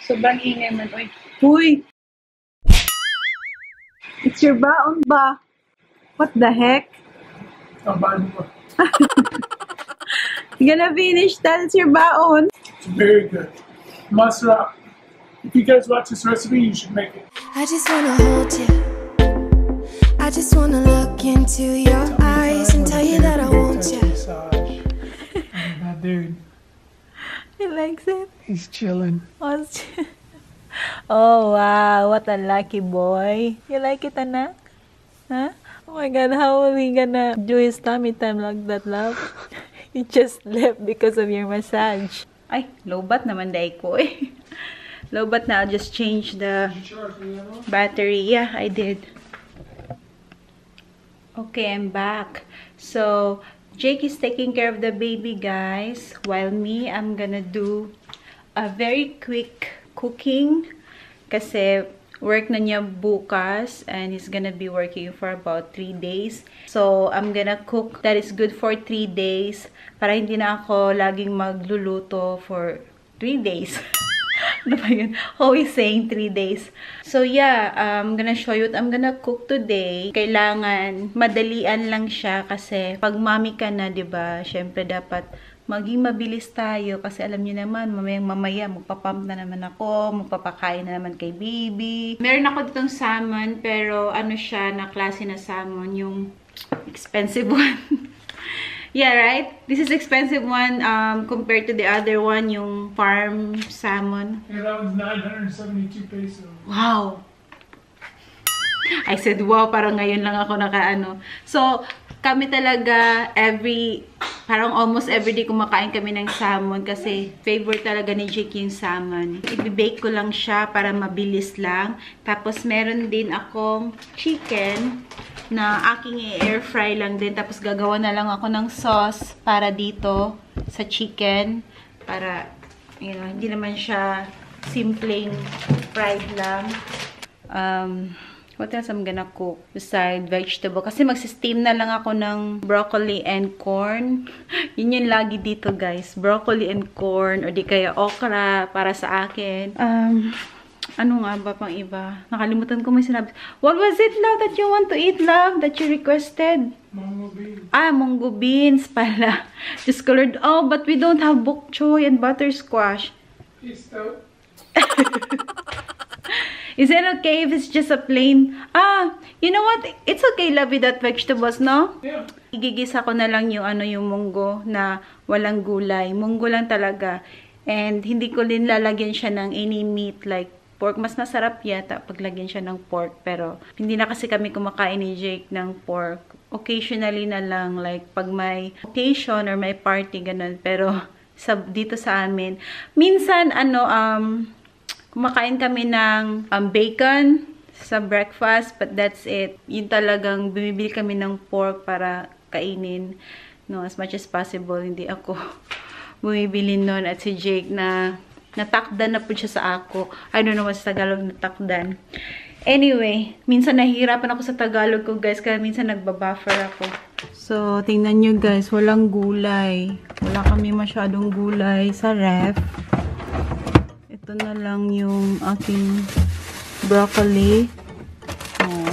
Sobrang ingay man. Uy! Uy! It's your baon ba? What the heck? You're gonna finish that? It's your baon. It's very good. Masra. If you guys watch this recipe, you should make it. I just wanna hold you. I just wanna look into your eyes and tell you that I want you. That dude. He likes it. He's chilling. Oh wow, what a lucky boy. You like it, anak? Huh? Oh my god, how are we gonna do his tummy time like that, love? He just left because of your massage. Ay, low-bat naman day ko eh. Low-bat na, I'll just change the battery. Yeah, I did. Okay, I'm back. So, Jake is taking care of the baby, guys. While me, I'm gonna do a very quick cooking. Kasi work na niya bukas and he's gonna be working for about 3 days. So, I'm gonna cook that is good for 3 days para hindi na ako laging magluluto for 3 days. Ano ba yun? Always saying 3 days. So, yeah, I'm gonna show you what I'm gonna cook today. Kailangan madalian lang siya kasi pag mommy ka na, diba? Syempre, dapat maging mabilis tayo kasi alam niyo naman, mamaya magpapump na naman ako, magpapakain na naman kay baby. Meron ako ditong salmon, pero ano siya, na klase na salmon, yung expensive one. Yeah, right? This is expensive one compared to the other one, yung farm salmon. Yeah, that one's 972 pesos. Wow! I said, wow, parang ngayon lang ako nakaano. So, kami talaga parang almost everyday kumakain kami ng salmon kasi favorite talaga ni Jake yung salmon. I-bake ko lang siya para mabilis lang. Tapos meron din akong chicken na aking i-air fry lang din. Tapos gagawa na lang ako ng sauce para dito sa chicken. Para, you know, hindi naman siya simpleng fried lang. What else I'm gonna cook beside vegetable? Kasi magsisteam na lang ako ng broccoli and corn. Yun yung lagi dito, guys. Broccoli and corn. O di kaya okra para sa akin. Ano nga ba pang iba? Nakalimutan ko may sinabi. What was it, love, that you want to eat, love? That you requested? Mungo beans. Ah, mungo beans pala. Discolored. Oh, but we don't have bok choy and buttersquash. Peace out. Is it okay if it's just a plain... Ah, you know what? It's okay, love, with that vegetables, no? Yeah. Igigisa ko na lang yung yung munggo na walang gulay. Munggo lang talaga. And hindi ko din lalagyan siya ng any meat like pork. Mas masarap yata pag lagyan siya ng pork. Pero hindi na kasi kami kumakain ni Jake ng pork. Occasionally na lang, like pag may occasion or may party, ganun. Pero dito sa amin, minsan kumakain kami ng bacon sa breakfast, but that's it. Yun talagang bumibili kami ng pork para kainin, no, as much as possible. Hindi ako bumibili nun. At si Jake na natakdan na po siya sa ako. I don't know what's Tagalog, natakdan. Anyway, minsan nahihirapan ako sa Tagalog ko, guys, kaya minsan nagbabuffer ako. So, tingnan nyo, guys, walang gulay. Wala kami masyadong gulay sa ref. Ito na lang yung aking broccoli. Oh,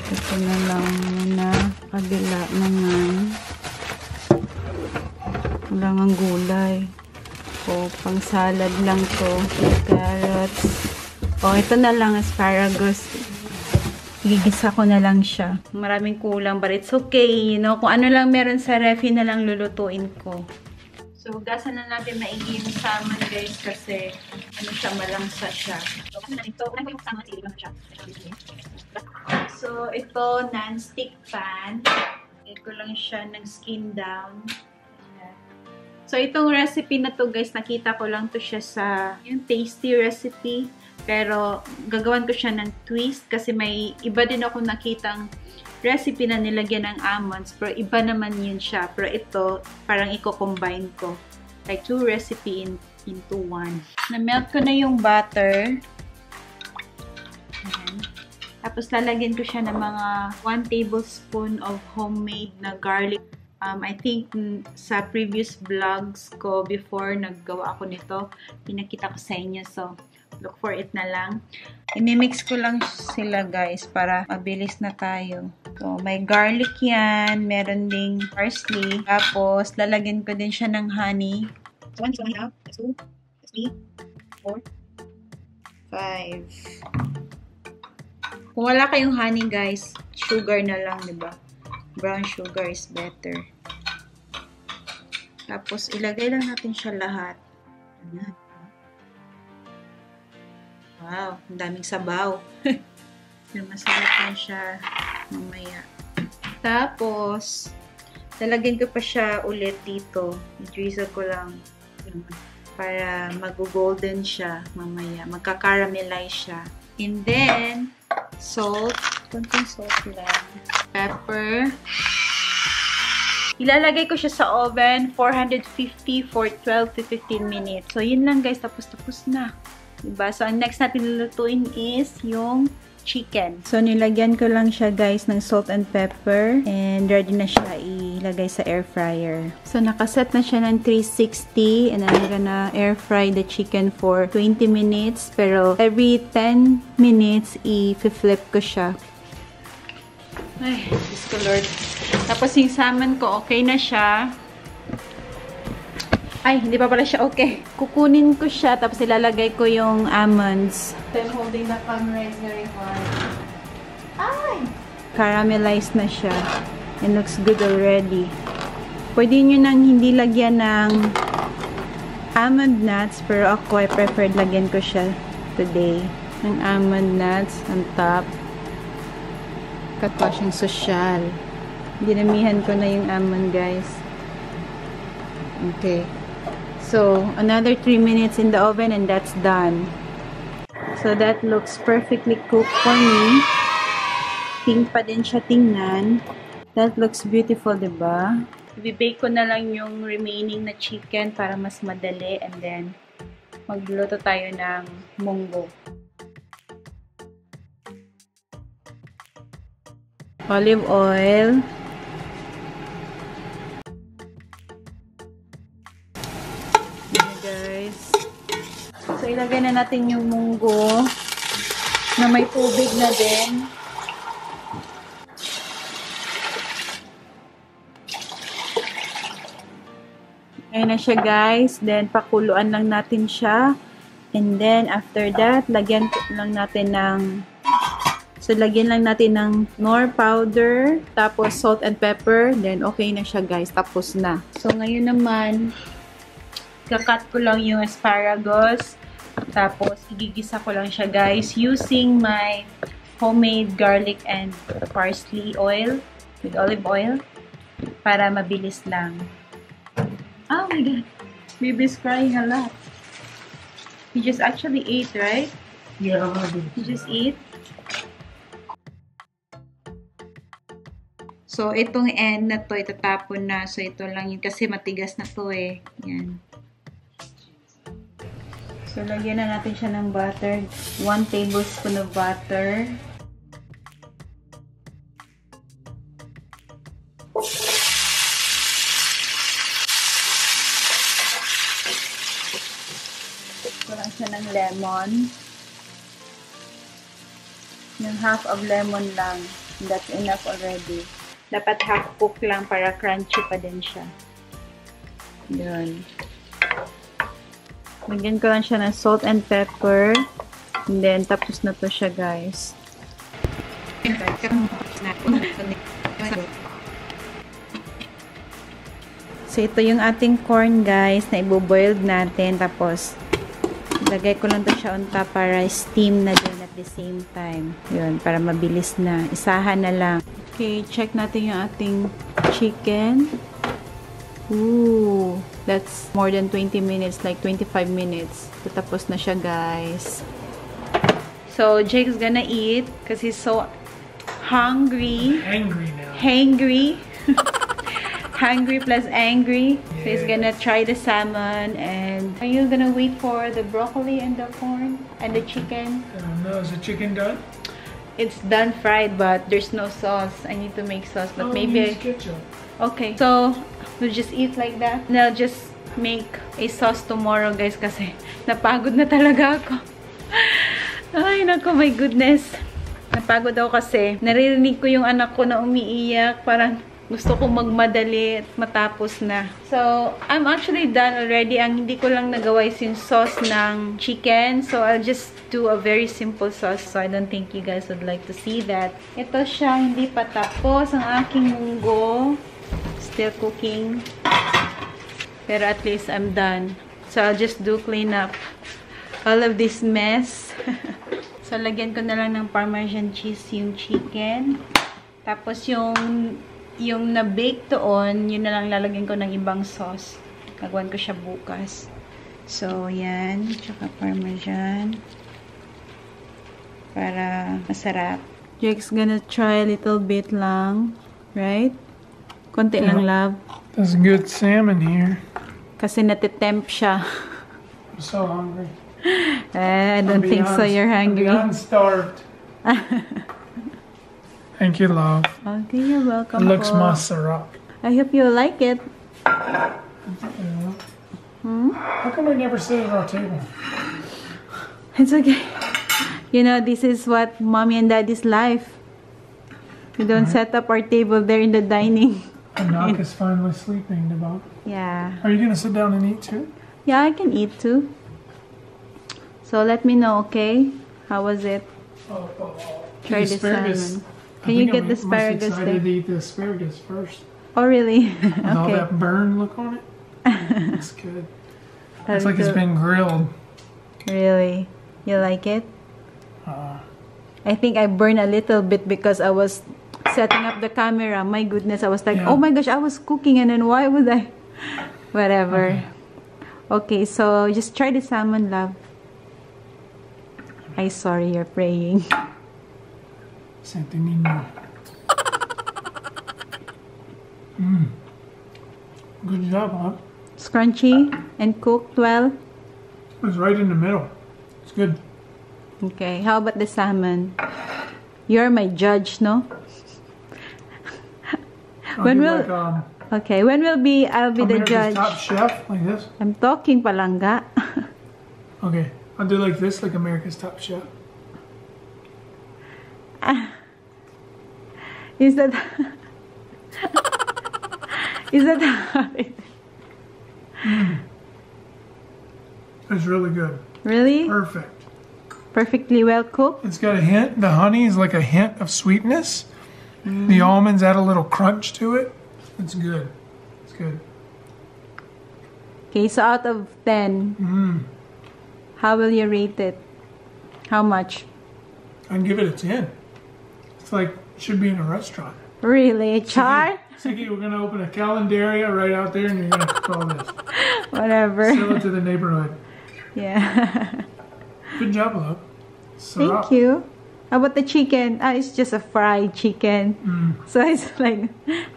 ito na lang muna. Kabila naman. Wala nga gulay. O, pang salad lang to. Carrots. O, ito na lang asparagus. Gigisa ko na lang siya. Maraming kulang, but it's okay. You know, kung ano lang meron sa ref, na lang lulutuin ko. So, hugasan na natin maigi yung salmon, guys, kasi siya, malangsa siya. So, ito, non-stick pan. Ito lang siya ng skin down. So, itong recipe na to, guys, nakita ko lang to siya sa yung tasty recipe. Pero, gagawan ko siya ng twist kasi may iba din ako nakitang recipe na nilagyan ng almonds, pero iba naman yun siya. Pero ito, parang i-combine ko. Like 2 recipe into 1. Na-melt ko na yung butter. Ayan. Tapos lalagyan ko siya ng mga 1 tablespoon of homemade na garlic. I think sa previous vlogs ko before naggawa ako nito, pinakita ko sa inyo. So, look for it na lang. I-mix ko lang sila guys para mabilis na tayo. So, may garlic yan. Meron ding parsley. Tapos, lalagyan ko din siya ng honey. 1, 2, 3, 4, 5. Kung wala kayong honey guys, sugar na lang, diba? Brown sugar is better. Tapos, ilagay lang natin siya lahat. Ayan. Wow, ang daming sabaw. Masarap na siya mamaya. Tapos, lalagyan ko pa siya ulit dito. I-drizzle ko lang para mag-golden siya mamaya. Magka-caramelize siya. And then, salt. Konting salt lang. Pepper. Ilalagay ko siya sa oven, 450 for 12 to 15 minutes. So, yun lang guys. Tapos na. Diba? So, ang next natin lulutuin is yung chicken. So, nilagyan ko lang siya guys ng salt and pepper. And ready na siya ilagay sa air fryer. So, nakaset na siya ng 360. And I'm gonna air fry the chicken for 20 minutes. Pero, every 10 minutes, i-flip ko siya. Ay, Diyos ko Lord. Tapos yung salmon ko, okay na siya. Ay, hindi pa pala siya okay. Kukunin ko siya, tapos ilalagay ko yung almonds. Then holding the camera is very hard. Ay! Caramelized na siya. It looks good already. Pwede nyo nang hindi lagyan ng almond nuts, pero ako, I preferred lagyan ko siya today. Ng almond nuts on top. Katwa siyang sosyal. Dinamihan ko na yung almond, guys. Okay. So, another 3 minutes in the oven and that's done. So, that looks perfectly cooked for me. Pink pa din siya tingnan. That looks beautiful, diba? I-bake ko na lang yung remaining na chicken para mas madali and then magluto tayo ng munggo. Olive oil. Ayan guys. So, ilagay na natin yung munggo na may tubig na din. Ayan na siya guys. Then, pakuluan lang natin siya. And then, after that, lagyan lang natin ng So, lagyan lang natin ng nor powder, tapos salt and pepper, then okay na siya guys, tapos na. So, ngayon naman, kakat ko lang yung asparagus, tapos igigisa ko lang siya guys, using my homemade garlic and parsley oil, with olive oil, para mabilis lang. Oh my god, baby's crying a lot. He just actually ate, right? Yeah, He just ate? So, itong end na to, itatapon na. So, ito lang yun. Kasi matigas na to eh. Yan. So, lagyan na natin siya ng butter. 1 tablespoon of butter. Ito lang siya ng lemon. Yung half of lemon lang. That's enough already. Dapat half cook lang para crunchy pa din siya. Yun. Lagyan ko lang siya ng salt and pepper. And then, tapos na to siya, guys. So, ito yung ating corn, guys, na iboboiled natin. Tapos, lagay ko lang to siya on top para steam na din at the same time. Yun, para mabilis na. Isahan na lang. Okay, check natin yung ating chicken. Ooh, that's more than 20 minutes, like 25 minutes. Tapos na siya, guys. So, Jake's gonna eat because he's so hungry. angry now. Hangry. Hungry plus angry. So, he's Yeah. gonna try the salmon. And are you gonna wait for the broccoli and the corn and the chicken? No, is the chicken done? it's done fried, but there's no sauce. I need to make sauce, but maybe ketchup. okay, so we'll just eat like that. And I'll just make a sauce tomorrow, guys, kasi napagod na talaga ako. Ay, nako, my goodness. Napagod ako kasi naririnig ko yung anak ko na umiiyak. Parang gusto kong magmadali at matapos na. So, I'm actually done already. Ang hindi ko lang nagawa is yung sauce ng chicken. So, I'll just do a very simple sauce. So, I don't think you guys would like to see that. Ito siya, hindi pa tapos. Ang aking munggo. Still cooking. Pero at least I'm done. So, I'll just do clean up all of this mess. So, lagyan ko na lang ng Parmesan cheese yung chicken. Tapos, yung na-bake doon, yun na lang lalagyan ko ng ibang sauce. Gagawin ko siya bukas. So, yan. Tsaka Parmesan. Para masarap. Jake's gonna try a little bit lang. Right? Konti lang, love. There's good salmon here. Kasi natitempt siya. I'm so hungry. I don't think so. You're hungry. I'm starved. Thank you, love. Okay, you're welcome. It looks po. masarap. I hope you like it. How come we never sit at our table? It's okay. You know, this is what mommy and daddy's life. We don't set up our table there in the dining. And Nak is finally sleeping, Devon. Yeah. Are you gonna sit down and eat too? Yeah, I can eat too. So let me know, okay? How was it? Try the salmon. Can you get the asparagus I'm there? excited to eat the asparagus first. Oh, really? With all Okay. that burn look on it. It's good. That's It's like it's good. been grilled. Really? You like it? I think I burned a little bit because I was setting up the camera. My goodness, I was like, Yeah. oh my gosh, I was cooking and then why would I? Whatever. Okay, so just try the salmon, love. Ay, sorry, you're praying. Santo Niño. Good job, huh? It's crunchy and cooked well. It was right in the middle. It's good. Okay, how about the salmon? You're my judge, no? I'll When do will- like, Okay, when will be, I'll be the America's judge. Top Chef, like this. I'm talking palangga. Okay, I'll do like this, like America's Top Chef. Is that... Is that how it... It's really good. Really? Perfect. Perfectly well cooked? It's got a hint. The honey is like a hint of sweetness. The almonds add a little crunch to it. It's good. It's good. Okay, so out of 10, how will you rate it? How much? I'd give it a 10. It's like it should be in a restaurant. Really? Char? Siggy, we're gonna open a calendaria right out there, and you're gonna cook all this. Whatever. Sell it to the neighborhood. Yeah. Good job, love. Thank you. How about the chicken? Ah, it's just a fried chicken. So it's like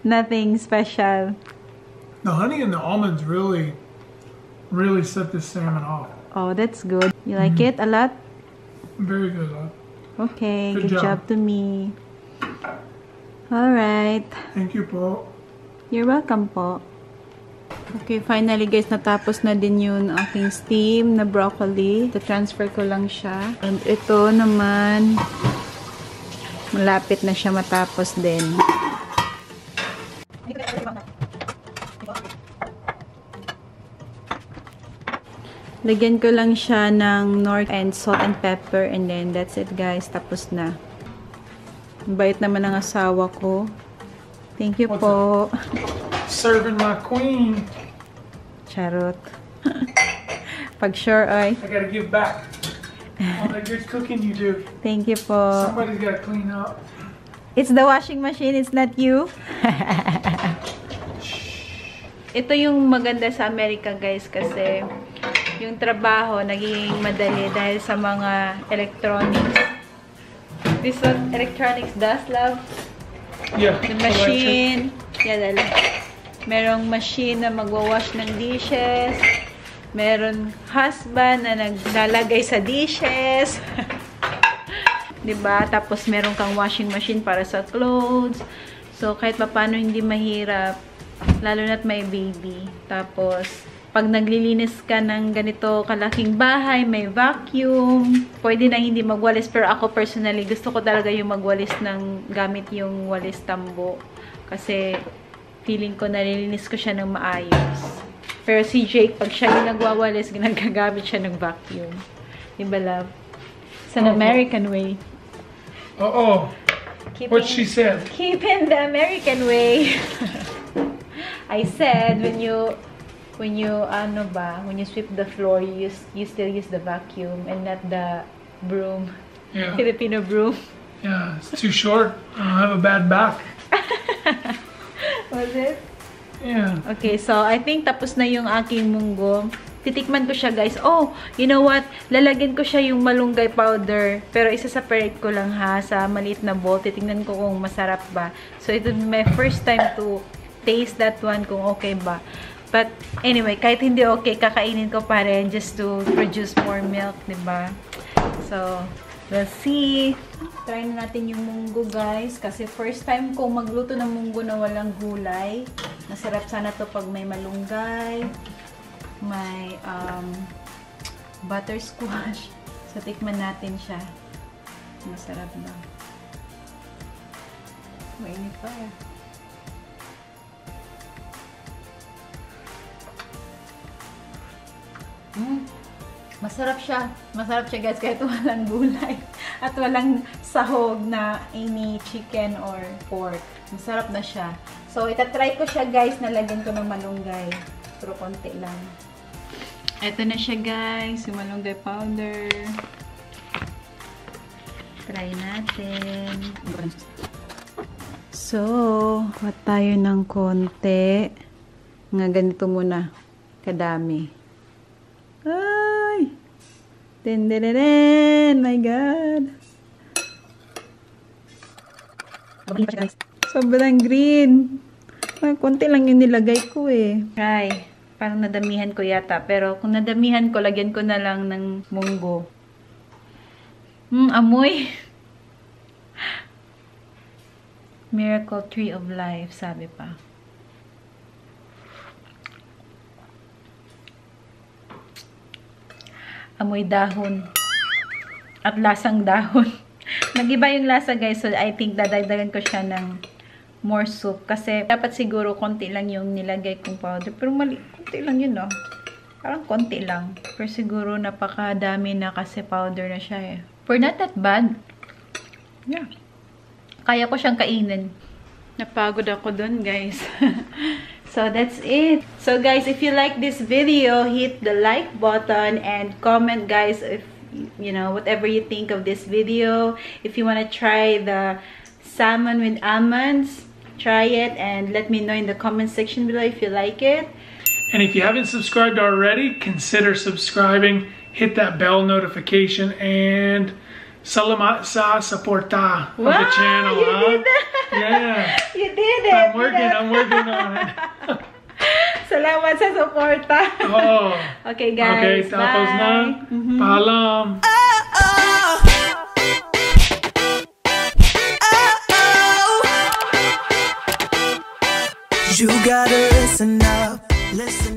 nothing special. The honey and the almonds really set this salmon off. Oh, that's good. You like it a lot? Very good, love. Okay, Good good job job to me. Alright. Thank you, po. You're welcome po. Okay, finally guys, natapos na din yung aking steam na broccoli. Transfer ko lang siya. And ito naman, malapit na siya matapos din. Lagyan ko lang siya ng Knorr and salt and pepper and then that's it guys. Tapos na. Ang bait naman ng asawa ko. Thank you What's po. Serving my queen. Charot. Pag sure ay. I gotta give back. All that good cooking you do. Thank you po. Somebody's gotta clean up. It's the washing machine, it's not you. Ito yung maganda sa Amerika guys kasi yung trabaho naging madali dahil sa mga electronics. This what electronics does, love? Yeah. The machine. Yeah, dala. Merong machine na magwawash ng dishes. Meron husband na naglalagay sa dishes. 'Diba? Tapos meron kang washing machine para sa clothes. So kahit papaano hindi mahirap, lalo na't may baby. Tapos pag naglilinis ka ng ganito kalaking bahay, may vacuum, pwede na hindi magwalis. Pero ako personally, gusto ko talaga yung magwalis ng gamit yung walis tambo. Kasi feeling ko nalilinis ko siya ng maayos. Pero si Jake, pag siya yung nagwawalis, ginagamit siya ng vacuum. Diba, love? It's an American way. What she said? Keeping the American way. I said when you sweep the floor, you still use the vacuum and not the broom. Yeah. Filipino broom. Yeah, it's too short. I don't have a bad back. Was it? Yeah. Okay, so I think tapos na yung aking munggo. Titikman ko siya, guys. Oh, you know what? Lalagyan ko siya yung malunggay powder. Pero isa-separate ko lang ha sa maliit na bowl. Titingnan ko kung masarap ba. So, ito my first time to taste that one kung okay ba. But, anyway, kahit hindi okay, kakainin ko pa rin just to produce more milk, diba? So, we'll see. Try na natin yung munggo, guys. Kasi first time ko magluto ng munggo na walang gulay. Masarap sana to pag may malunggay. May buttersquash. So, tikman natin siya. Masarap na. Mainit pa eh. Masarap siya. Masarap siya, guys, kahit walang gulay. At walang sahog na any chicken or pork. Masarap na siya. So, itatry ko siya, guys, na lagyan ko ng malunggay. Pero konti lang. Ito na siya, guys. Yung malunggay powder. Try natin. So, kuha tayo ng konti. Nga ganito muna. Kadami. Ay! Denderen! My God! Sobrang green. Ay, konti lang yung nilagay ko eh. Try. Parang nadamihan ko yata. Pero kung nadamihan ko, lagyan ko na lang ng munggo. Amoy. Miracle Tree of Life, sabi pa. Amoy dahon. At lasang dahon. Nag-iba yung lasa, guys. So, I think dadagdagan ko siya ng more soup. Kasi, dapat siguro konti lang yung nilagay kong powder. Pero konti lang yun, no? Parang konti lang. Pero siguro napakadami na kasi powder na siya, eh. But not that bad. Yeah. Kaya ko siyang kainin. Napagod ako dun, guys. So, that's it. So, guys, if you like this video, hit the like button and comment, guys, if, you know, whatever you think of this video. If you want to try the salmon with almonds, try it and let me know in the comment section below if you like it. And if you haven't subscribed already, consider subscribing. Hit that bell notification and salamat sa suporta of the channel. You did that. Yeah. You did it. I'm working on it. Salamat sa suporta. Oh. Okay, guys. Okay, tapos bye. na. Paalam. You gotta listen up, listen.